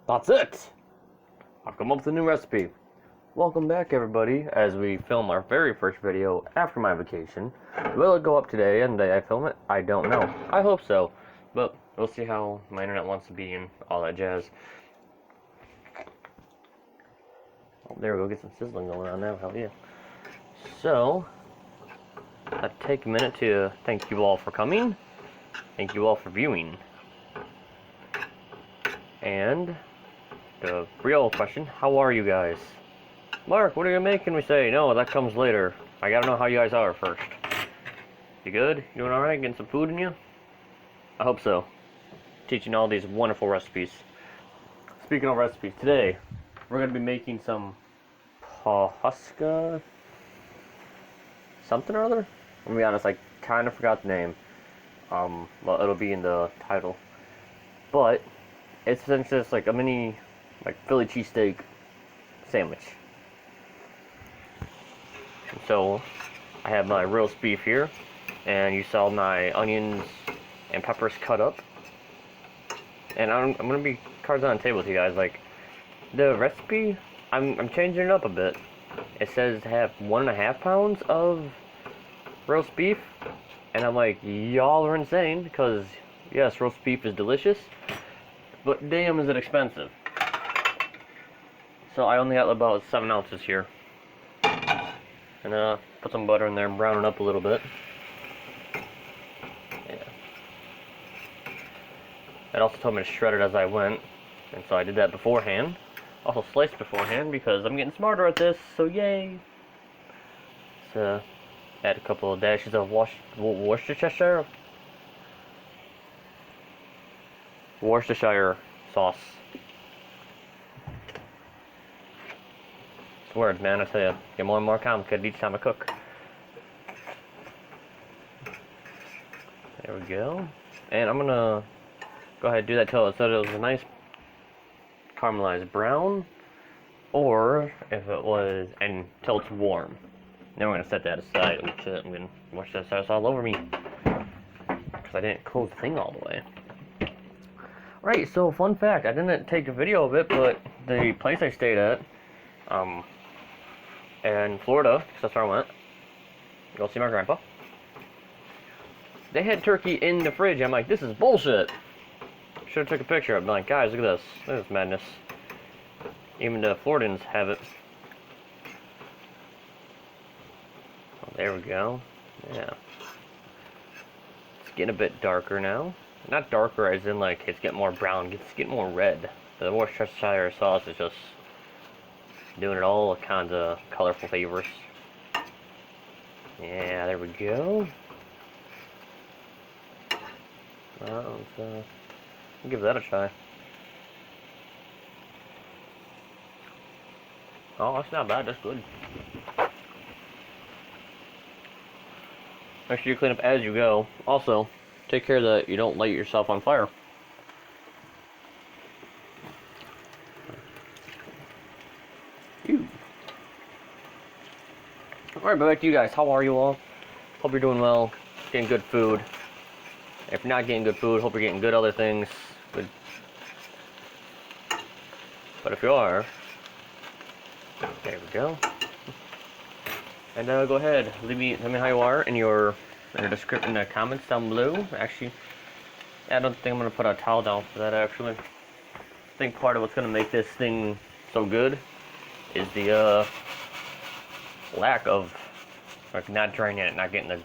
That's it! I've come up with a new recipe. Welcome back, everybody, as we film our very first video after my vacation. Will it go up today and I film it? I don't know. I hope so. But we'll see how my internet wants to be and all that jazz. Oh, there we go, get some sizzling going on now. Hell yeah. So, I'll take a minute to thank you all for coming. Thank you all for viewing. And the real question, how are you guys? Mark, what are you making me say? No, that comes later. I gotta know how you guys are first. You good? You doing alright? Getting some food in you? I hope so. Teaching all these wonderful recipes. Speaking of recipes, today we're gonna be making some pawhuska something or other. I'm gonna be honest, I kind of forgot the name. Well, it'll be in the title. But it's essentially just like a mini, like Philly cheesesteak sandwich. So I have my roast beef here, and you saw my onions and peppers cut up. And I'm gonna be cards on the table with you guys. Like the recipe, I'm changing it up a bit. It says to have 1.5 pounds of roast beef, and I'm like, y'all are insane, because yes, roast beef is delicious, but damn is it expensive. So I only got about 7 ounces here. And put some butter in there and brown it up a little bit. Yeah. It also told me to shred it as I went, and so I did that beforehand. Also sliced beforehand because I'm getting smarter at this, so yay! So add a couple of dashes of Worcestershire sauce. It's words, man, I tell you, get more and more complicated each time I cook. There we go. And I'm gonna go ahead and do that till it was a nice caramelized brown, or if it was until it's warm. Then we're gonna set that aside. Oh shit, I'm gonna wash that sauce all over me because I didn't close the thing all the way. Right, so fun fact, I didn't take a video of it, but the place I stayed at, in Florida, because that's where I went, go see my grandpa, they had turkey in the fridge. I'm like, this is bullshit. Should have took a picture of it. I'm like, guys, look at this. This is madness. Even the Floridans have it. Oh, there we go. Yeah. It's getting a bit darker now. Not darker as in like it's getting more brown, it's getting more red. The Worcestershire sauce is just doing it all kinds of colorful flavors. Yeah, there we go. Let's give that a try. Oh, that's not bad, that's good. Make sure you clean up as you go. Also, take care that you don't light yourself on fire. Alright, but back to you guys. How are you all? Hope you're doing well. Getting good food. If you're not getting good food, hope you're getting good other things. Good. But if you are, there we go. And go ahead, tell me how you are in your description in the comments down below. Actually, I don't think I'm gonna put a towel down for that. Actually, I think part of what's gonna make this thing so good is the lack of, like, not draining it, not getting the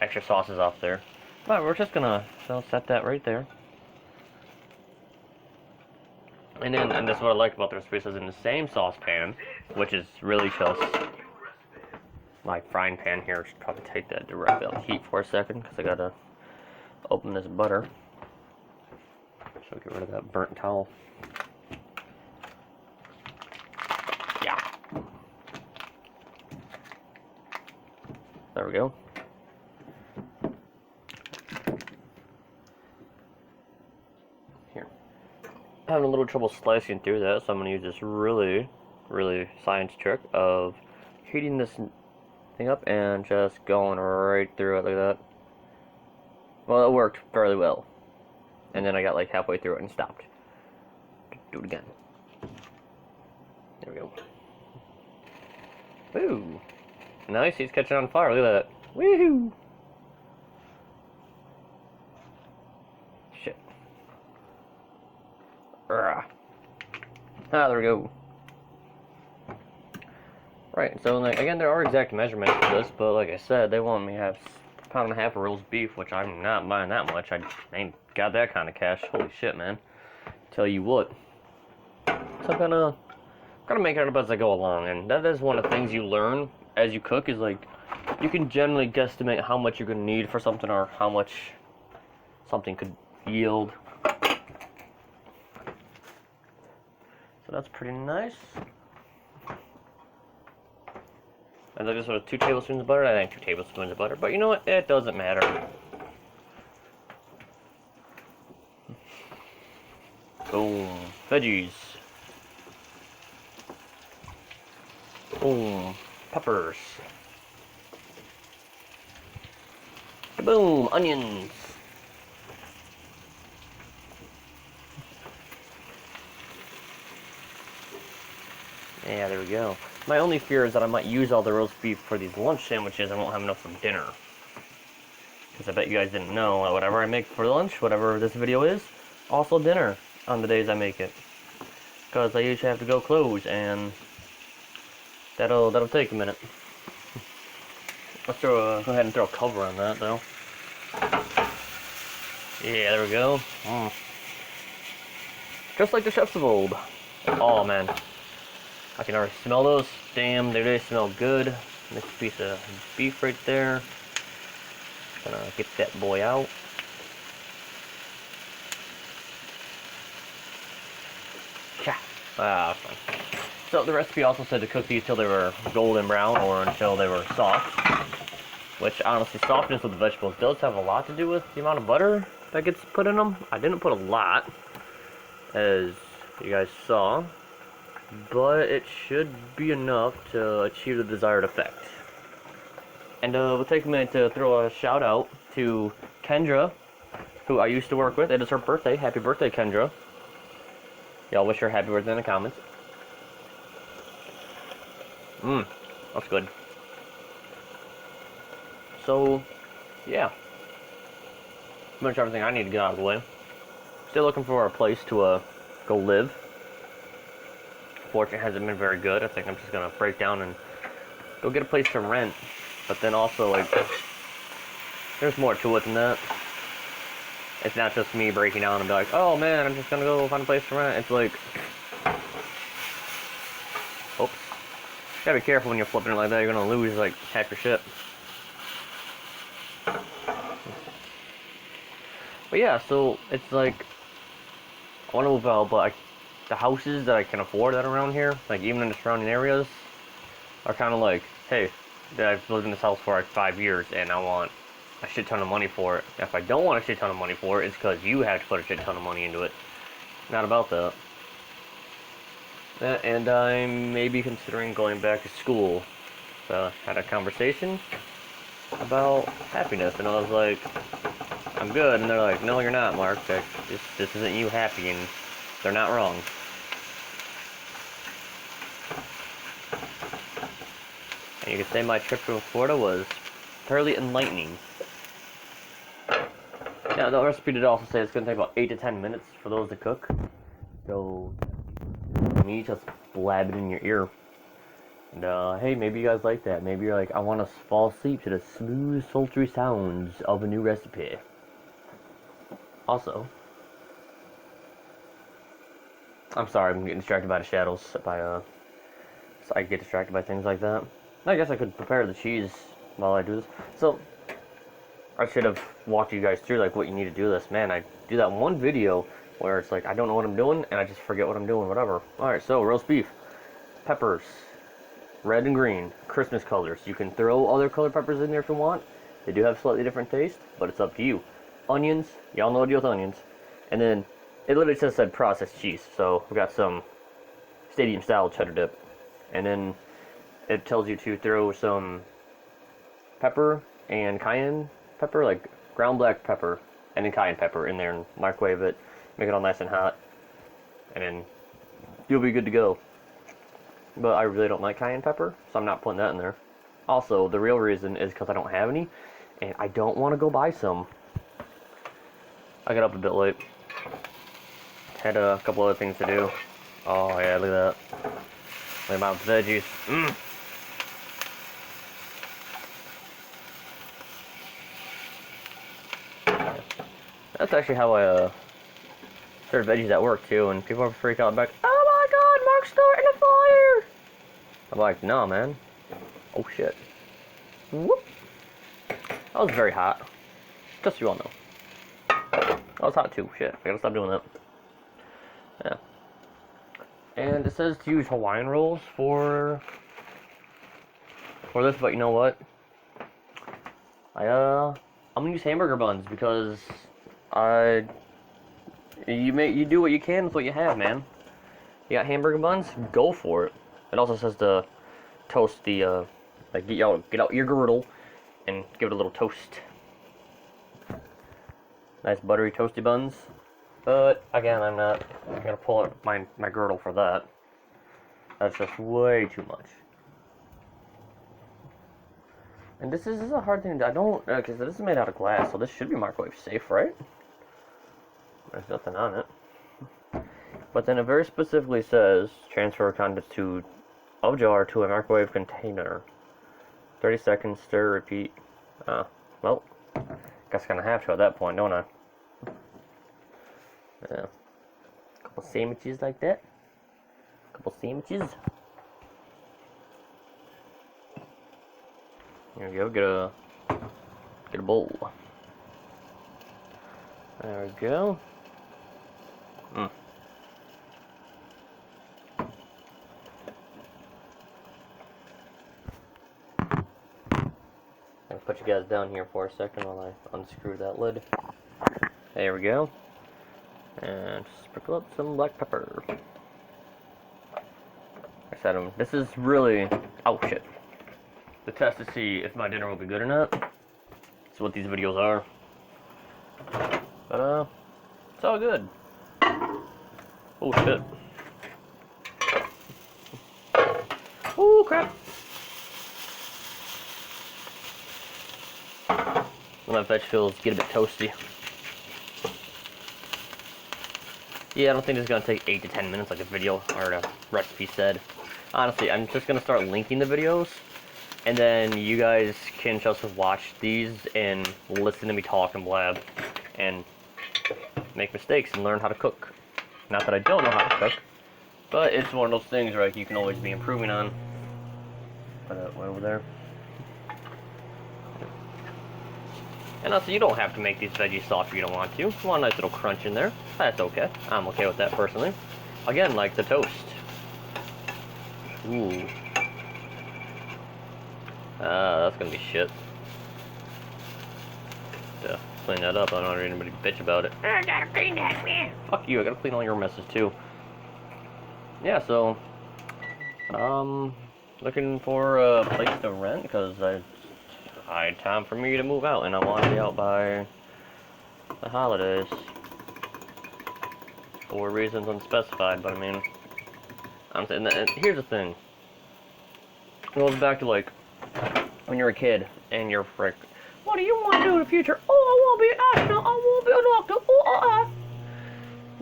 extra sauces off there. But we're just gonna set that right there. And that's what I like about the recipe. It says in the same saucepan, which is really just my frying pan here. Should probably take that directly out of the heat for a second because I gotta open this butter. So get rid of that burnt towel. Yeah. There we go. Here. I'm having a little trouble slicing through that, so I'm gonna use this really science trick of heating this thing up and just going right through it like that. Well, it worked fairly well. And then I got like halfway through it and stopped. Do it again. There we go. Woo! Nice, he's catching on fire. Look at that. Woohoo! Shit. Ah, there we go. Right, so like, again, there are exact measurements for this, but like I said, they want me to have a pound and a half of roast beef, which I'm not buying that much. I ain't got that kind of cash. Holy shit, man. Tell you what. So I'm gonna make it up as I go along, and that is one of the things you learn as you cook, is like, you can generally guesstimate how much you're gonna need for something, or how much something could yield. So that's pretty nice. And then just sort of 2 tablespoons of butter. I think 2 tablespoons of butter, but you know what? It doesn't matter. Boom. Veggies. Boom. Peppers. Boom. Onions. Yeah, there we go. My only fear is that I might use all the roast beef for these lunch sandwiches and won't have enough for dinner. Because I bet you guys didn't know, whatever I make for lunch, whatever this video is, also dinner on the days I make it. Because I usually have to go close, and that'll take a minute. Let's go ahead and throw a cover on that, though. Yeah, there we go. Just like the chefs of old. Oh, man. I can already smell those. Damn, they really smell good. Nice piece of beef right there. Gonna get that boy out. Yeah. Ah, fine. So the recipe also said to cook these till they were golden brown, or until they were soft. Which, honestly, softness with the vegetables does have a lot to do with the amount of butter that gets put in them. I didn't put a lot, as you guys saw, but it should be enough to achieve the desired effect. And we'll take a minute to throw a shout out to Kendra, who I used to work with. It is her birthday. Happy birthday, Kendra. Y'all wish her happy birthday in the comments. That's good. So, yeah. Pretty much everything I need to get out of the way. Still looking for a place to go live. Fortune hasn't been very good. I think I'm just gonna break down and go get a place to rent. But then also, like, there's more to it than that. It's not just me breaking down and be like, oh man, I'm just gonna go find a place to rent. It's like, oops. You gotta be careful when you're flipping it like that. You're gonna lose like half your shit. But yeah, so it's like, I want to move out, but like, the houses that I can afford that are around here, like even in the surrounding areas, are kind of like, hey, I've lived in this house for like 5 years and I want a shit ton of money for it. If I don't want a shit ton of money for it, it's because you have to put a shit ton of money into it. Not about that. And I'm maybe considering going back to school. So I had a conversation about happiness, and I was like, I'm good, and they're like, no, you're not, Mark. Like, this isn't you happy, and they're not wrong. And you could say my trip to Florida was thoroughly enlightening. Now, the recipe did also say it's going to take about 8 to 10 minutes for those to cook. So, me just blab it in your ear. And, hey, maybe you guys like that. Maybe you're like, I want to fall asleep to the smooth, sultry sounds of a new recipe. Also, I'm sorry, I'm getting distracted by the shadows. So I get distracted by things like that. I guess I could prepare the cheese while I do this. So, I should have walked you guys through like what you need to do this. Man, I do that one video where it's like I don't know what I'm doing and I just forget what I'm doing, whatever. Alright, so roast beef, peppers, red and green, Christmas colors. You can throw other colored peppers in there if you want. They do have slightly different taste, but it's up to you. Onions, y'all know what to do with onions. And then it literally just said processed cheese. So we got some stadium style cheddar dip. And then it tells you to throw some pepper and cayenne pepper, like ground black pepper, and then cayenne pepper in there and microwave it, make it all nice and hot, and then you'll be good to go. But I really don't like cayenne pepper, so I'm not putting that in there. Also, the real reason is because I don't have any, and I don't want to go buy some. I got up a bit late. Had a couple other things to do. Oh yeah, look at that. Look at my veggies. That's actually how I started veggies at work too, and people are freaking out back. Oh my God, Mark's starting a fire! I'm like, no, man. Oh shit. Whoop. That was very hot. Just so you all know. That was hot too. Shit, I gotta stop doing that. Yeah. And it says to use Hawaiian rolls for this, but you know what? I'm gonna use hamburger buns because you do what you can with what you have, man. You got hamburger buns? Go for it. It also says to toast the like get out your girdle and give it a little toast. Nice buttery toasty buns. But again, I'm not gonna pull out my girdle for that. That's just way too much. And this is a hard thing to, I don't, because this is made out of glass, so this should be microwave safe, right? There's nothing on it. But then it very specifically says, transfer contents of jar to a microwave container. 30 seconds, stir, repeat. Well, guess I'm gonna have to at that point, don't I? Yeah. A couple sandwiches like that. A couple sandwiches. Here we go, get a bowl. There we go. I'll put you guys down here for a second while I unscrew that lid. There we go. And sprinkle up some black pepper. Like I said, this is really, oh shit. The test to see if my dinner will be good or not. That's what these videos are. But it's all good. Oh shit. Oh crap. My vegetables get a bit toasty. Yeah, I don't think it's gonna take 8 to 10 minutes like a video or the recipe said. Honestly, I'm just gonna start linking the videos, and then you guys can just watch these and listen to me talk and blab, and make mistakes and learn how to cook. Not that I don't know how to cook, but it's one of those things where like, you can always be improving on. Put that way over there. And also, you don't have to make these veggies soft if you don't want to. You want a nice little crunch in there. That's okay. I'm okay with that personally. Again, like the toast. Ooh. That's gonna be shit. Yeah, clean that up. I don't want anybody to bitch about it. I gotta clean that, man. Fuck you. I gotta clean all your messes too. Yeah, so looking for a place to rent because time for me to move out, and I want to be out by the holidays for reasons unspecified. But I mean, I'm saying that here's the thing. It goes back to like when you're a kid and you're frick. What do you want to do in the future? Oh, I want to be an astronaut. I want to be a doctor. Oh,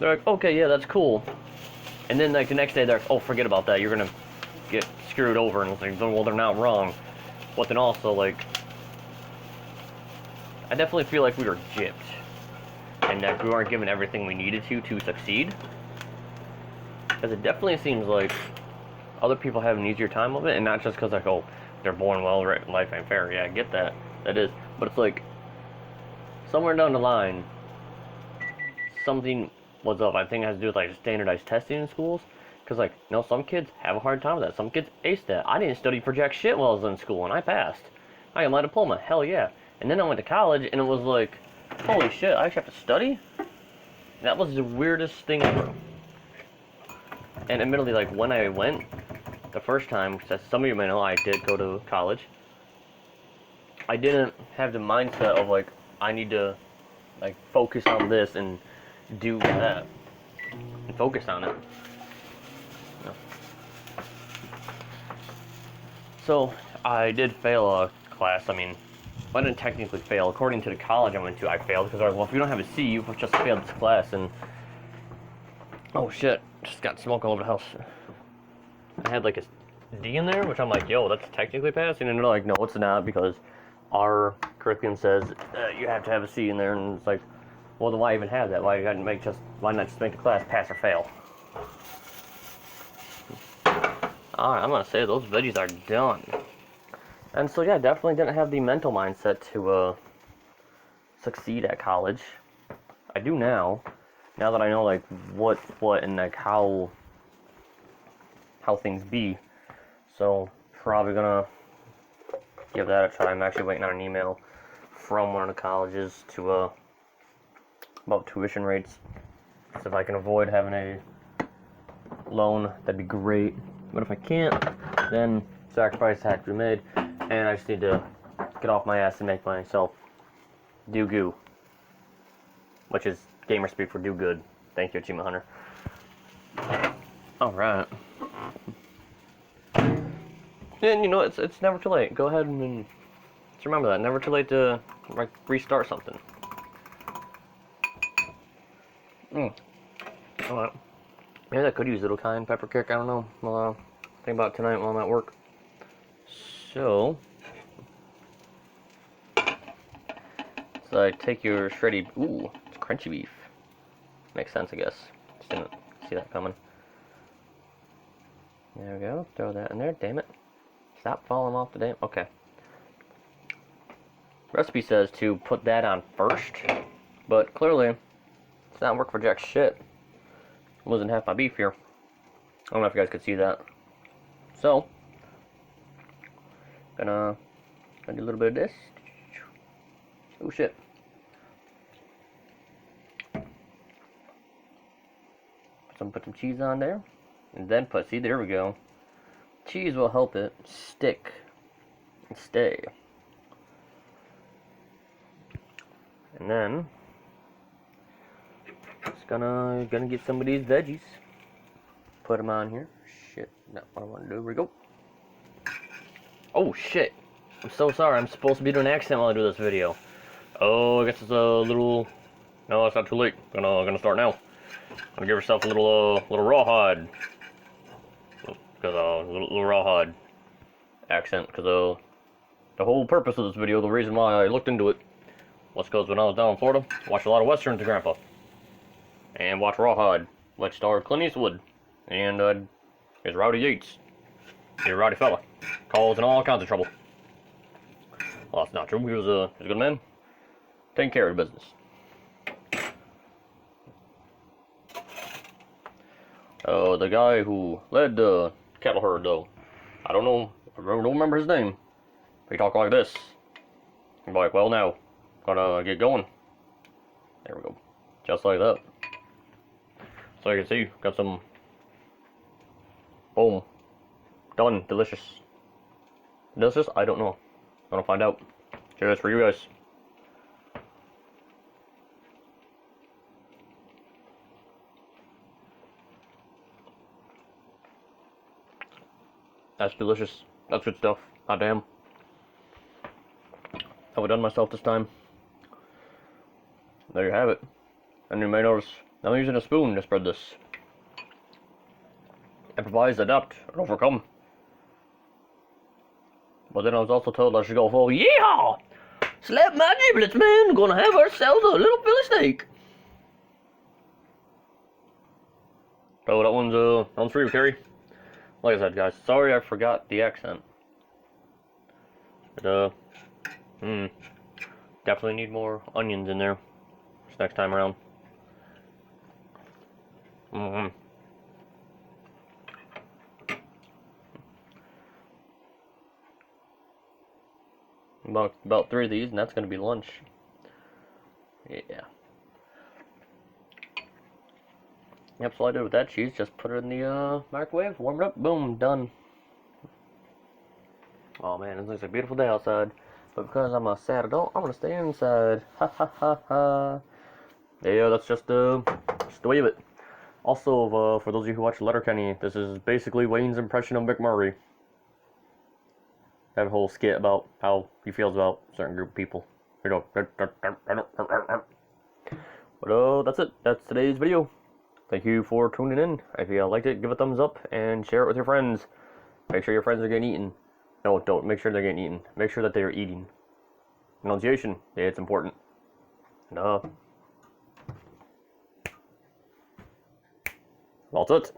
They're like, okay, yeah, that's cool. And then like the next day, they're like, oh, forget about that. You're gonna get screwed over. And it's like, well, they're not wrong. But then also like, I definitely feel like we were gypped, and that we weren't given everything we needed to succeed. Because it definitely seems like other people have an easier time of it, and not just because like, oh, they're born well, right, life ain't fair. Yeah, I get that. That is. But it's like, somewhere down the line, something was up. I think it has to do with like standardized testing in schools. Because like, no, some kids have a hard time with that. Some kids ace that. I didn't study for jack shit while I was in school, and I passed. I got my diploma. Hell yeah. And then I went to college, and it was like, holy shit, I actually have to study? That was the weirdest thing ever. And admittedly, like, when I went the first time, because some of you may know, I did go to college, I didn't have the mindset of, like, I need to, like, focus on this and do that. And focus on it. So, I did fail a class. I mean, I didn't technically fail. According to the college I went to, I failed because they're like, well, if you don't have a C, you've just failed this class. And oh shit, just got smoke all over the house. I had like a D in there, which I'm like, yo, that's technically passing. And they're like, no, it's not, because our curriculum says you have to have a C in there. And it's like, well, then why even have that? Why not just make the class pass or fail? Alright, I'm gonna say those veggies are done. And so yeah, definitely didn't have the mental mindset to succeed at college. I do now that I know like what and like how things be. So probably gonna give that a try. I'm actually waiting on an email from one of the colleges to about tuition rates. So if I can avoid having a loan, that'd be great. But if I can't, then sacrifice had to be made, and I just need to get off my ass and make myself do goo, which is gamer speak for do good. Thank you, Achievement Hunter. All right. And you know, it's never too late. Go ahead and just remember that. Never too late to like restart something. All right. Maybe I could use a little cayenne pepper kick. I don't know. Well, think about it tonight while I'm at work. So I take your shredded. Ooh, it's crunchy beef. Makes sense, I guess. Just didn't see that coming. There we go. Throw that in there. Damn it. Stop falling off the damn. Okay. Recipe says to put that on first, but clearly it's not working for jack shit. I'm losing half my beef here. I don't know if you guys could see that. So, gonna do a little bit of this. Oh shit. Put some cheese on there. And then see, there we go. Cheese will help it stick and stay. And then just gonna get some of these veggies. Put them on here. Shit, not what I want to do. Here we go. Oh shit! I'm so sorry. I'm supposed to be doing an accent while I do this video. Oh, I guess it's a little. No, it's not too late. Gonna start now. Gonna give yourself a little rawhide. Because little rawhide accent. Because the whole purpose of this video, the reason why I looked into it, was because when I was down in Florida, I watched a lot of westerns with Grandpa, and watched Rawhide, which starred Clint Eastwood and his Rowdy Yates. He's a rowdy fella, causing all kinds of trouble. Well, that's not true. He was a good man, taking care of the business. The guy who led the cattle herd, though, I don't remember his name. He talked like this. He'd be like, well, now, gotta get going. There we go. Just like that. So you can see, got some, boom, done, delicious. Delicious? I don't know. Gonna find out. Cheers for you guys. That's delicious. That's good stuff. Hot damn. Overdone myself this time. There you have it. And you may notice I'm using a spoon to spread this. Improvise, adapt, and overcome. But then I was also told I should go full yeehaw! Slap my giblets, man! Gonna have ourselves a little Philly steak. So that one's for you, Terry. Like I said, guys, sorry I forgot the accent. But, definitely need more onions in there this next time around. About 3 of these, and that's gonna be lunch. Yeah. Yep, so all I did with that cheese, just put it in the microwave, warm it up, boom, done. Oh man, it looks like a beautiful day outside. But because I'm a sad adult, I'm gonna stay inside. Ha ha ha ha. Yeah, that's just the way of it. Also, for those of you who watch Letterkenny, this is basically Wayne's impression of McMurray. Have a whole skit about how he feels about a certain group of people. You know. But that's it. That's today's video. Thank you for tuning in. If you liked it, give a thumbs up and share it with your friends. Make sure your friends are getting eaten. No, don't make sure they're getting eaten. Make sure that they are eating. Pronunciation, yeah, it's important. No. That's it.